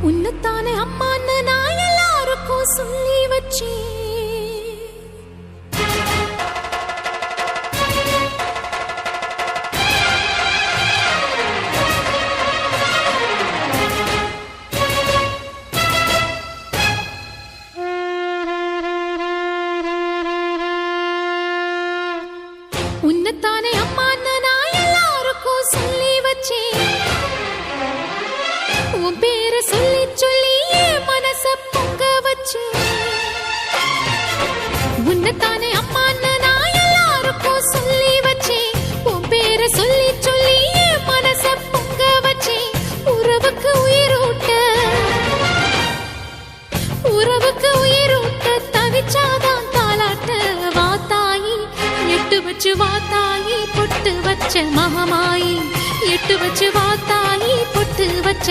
உன்னத்தானே அம்மான்னு நான் எல்லாருக்கும் சொல்லி வச்சேன். உன்னத்தானே அம்மான்னு நான் எல்லாருக்கும் சொல்லி வச்சேன். உன் பேரை சொல்லி சொல்லி என் மனச பொங்க வச்சேன். உன்னத்தானே அம்மான்னு நான் எல்லாருக்கும் சொல்லி வச்சேன். உன் பேரை சொல்லி சொல்லி என் மனச பொங்க வச்சேன். உறவுக்கு உயிரூட்ட தவிச்சாதான் தாலாட்ட. வாத்தாயி எட்டு வச்சு வாத்தாயி பொட்டு வச்ச மகமாயி. எட்டு வச்சு வாத்தாயி பொட்டு வச்ச